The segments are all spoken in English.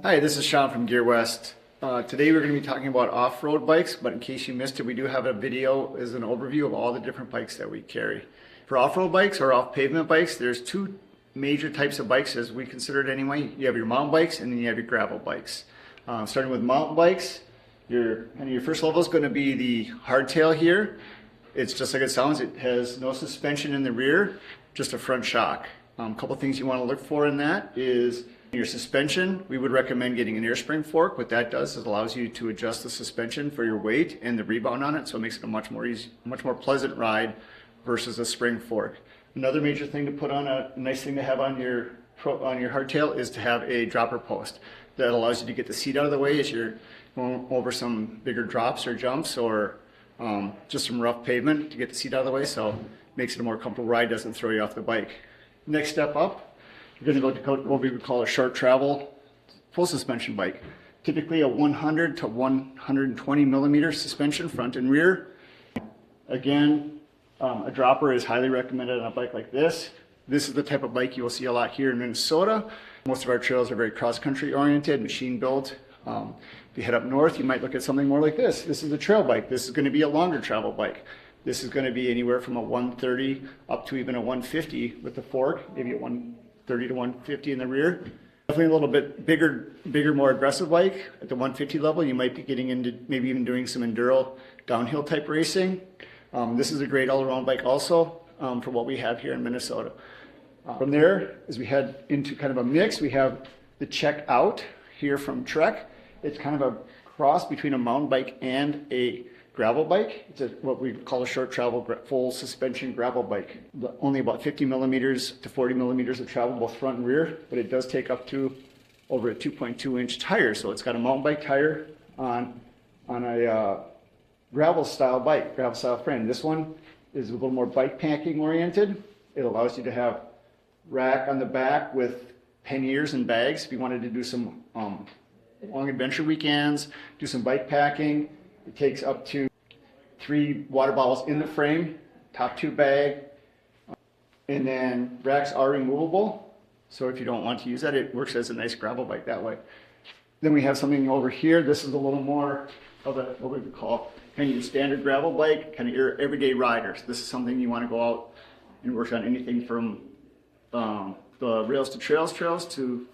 Hi, this is Sean from Gear West. Today we're going to be talking about off-road bikes, but in case you missed it, we do have a video as an overview of all the different bikes that we carry. For off-road bikes or off-pavement bikes, there's two major types of bikes as we consider it anyway. You have your mountain bikes and then you have your gravel bikes. Starting with mountain bikes, your first level is going to be the hardtail here. It's just like it sounds. It has no suspension in the rear, just a front shock. A couple things you want to look for in that is your suspension. We would recommend getting an air spring fork. What that does is allows you to adjust the suspension for your weight and the rebound on it, so it makes it a much more pleasant ride versus a spring fork. Another major thing to put on, a nice thing to have on your hardtail, is to have a dropper post that allows you to get the seat out of the way as you're going over some bigger drops or jumps or just some rough pavement, to get the seat out of the way, so it makes it a more comfortable ride, doesn't throw you off the bike. Next step up, you're going to go to what we would call a short travel full suspension bike. Typically a 100 to 120 millimeter suspension front and rear. Again, a dropper is highly recommended on a bike like this. This is the type of bike you will see a lot here in Minnesota. Most of our trails are very cross-country oriented, machine built. If you head up north, you might look at something more like this. This is a trail bike. This is going to be a longer travel bike. This is going to be anywhere from a 130 up to even a 150 with the fork, maybe a 130 to 150 in the rear. Definitely a little bit bigger, more aggressive bike. At the 150 level, you might be getting into maybe even doing some enduro downhill type racing. This is a great all-around bike also for what we have here in Minnesota. From there, as we head into kind of a mix, we have the Check Out here from Trek. It's kind of a cross between a mountain bike and a gravel bike. It's what we call a short travel full suspension gravel bike. Only about 50 millimeters to 40 millimeters of travel, both front and rear, but it does take up to over a 2.2 inch tire. So it's got a mountain bike tire on a gravel style bike, gravel style frame. This one is a little more bike packing oriented. It allows you to have rack on the back with panniers and bags if you wanted to do some long adventure weekends, do some bike packing. It takes up to 3 water bottles in the frame, top 2 bag, and then racks are removable. So if you don't want to use that, it works as a nice gravel bike that way. Then we have something over here. This is a little more of a, what we would call kind of your standard gravel bike, kind of your everyday riders. This is something you want to go out and work on anything from the rails to trails to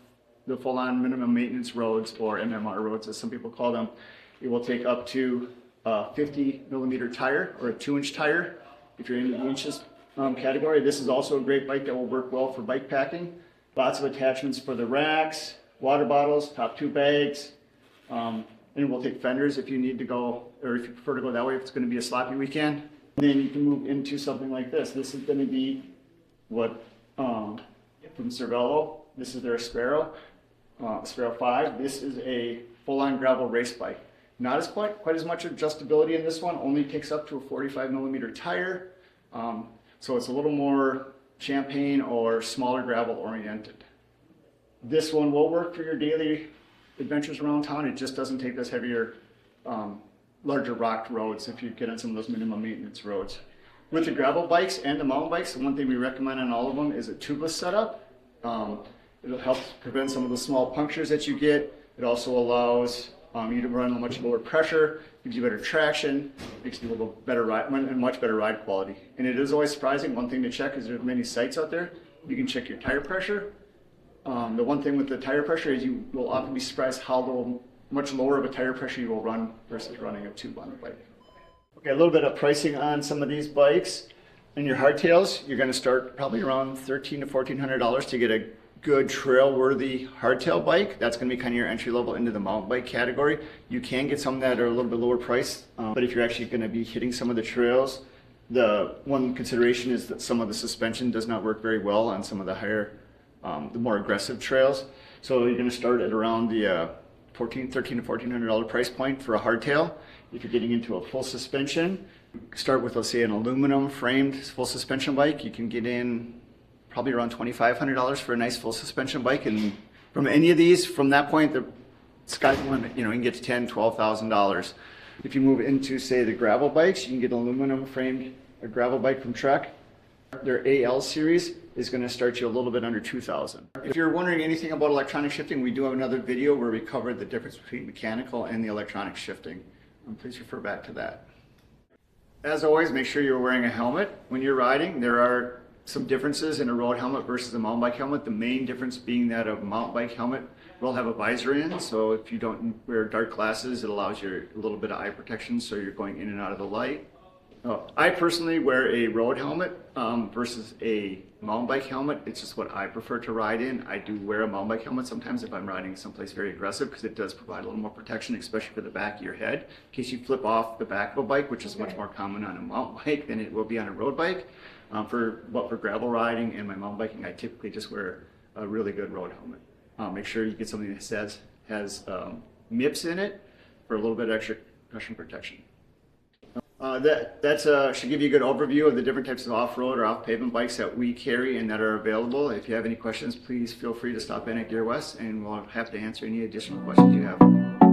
the full-on minimum maintenance roads, or MMR roads as some people call them. It will take up to a 50 millimeter tire or a 2-inch tire if you're in the inches category. This is also a great bike that will work well for bike packing. Lots of attachments for the racks, water bottles, top 2 bags, and it will take fenders if you need to go, or if you prefer to go that way if it's going to be a sloppy weekend. And then you can move into something like this. This is going to be what from Cervelo. This is their Sparrow 5. This is a full-on gravel race bike. Not as quite as much adjustability in this one. Only takes up to a 45 millimeter tire, so it's a little more champagne or smaller gravel oriented. This one will work for your daily adventures around town. It just doesn't take those heavier, larger rocked roads if you get on some of those minimum maintenance roads. With the gravel bikes and the mountain bikes, the one thing we recommend on all of them is a tubeless setup. It'll help prevent some of the small punctures that you get. It also allows you to run a much lower pressure, gives you better traction, makes you a little better ride and much better ride quality. And it is always surprising. One thing to check is there's many sites out there. You can check your tire pressure. The one thing with the tire pressure is you will often be surprised how much lower of a tire pressure you will run versus running a tube on the bike. Okay, a little bit of pricing on some of these bikes. In your hardtails, you're going to start probably around $1,300 to $1,400 to get a good trail-worthy hardtail bike. That's going to be kind of your entry level into the mountain bike category. You can get some that are a little bit lower priced, but if you're actually going to be hitting some of the trails, the one consideration is that some of the suspension does not work very well on some of the higher, the more aggressive trails. So you're going to start at around the $1,300 to $1,400 price point for a hardtail. If you're getting into a full suspension, start with, let's say, an aluminum framed full suspension bike. You can get in probably around $2,500 for a nice full suspension bike, and from any of these, from that point, the sky's the limit. You can get to $10,000, $12,000. If you move into, say, the gravel bikes, you can get an aluminum framed gravel bike from Trek. Their AL series is going to start you a little bit under 2,000. If you're wondering anything about electronic shifting, we do have another video where we cover the difference between mechanical and the electronic shifting. Please refer back to that. As always, make sure you're wearing a helmet when you're riding. There are some differences in a road helmet versus a mountain bike helmet. The main difference being that a mountain bike helmet will have a visor in, so if you don't wear dark glasses, it allows you a little bit of eye protection, so you're going in and out of the light. I personally wear a road helmet versus a mountain bike helmet. It's just what I prefer to ride in. I do wear a mountain bike helmet sometimes if I'm riding someplace very aggressive, because it does provide a little more protection, especially for the back of your head, in case you flip off the back of a bike, which is much more common on a mountain bike than it will be on a road bike. For gravel riding and my mountain biking, I typically just wear a really good road helmet. Make sure you get something that has MIPS in it for a little bit extra concussion protection. That should give you a good overview of the different types of off-road or off-pavement bikes that we carry and that are available. If you have any questions, please feel free to stop in at Gear West, and we'll have to answer any additional questions you have.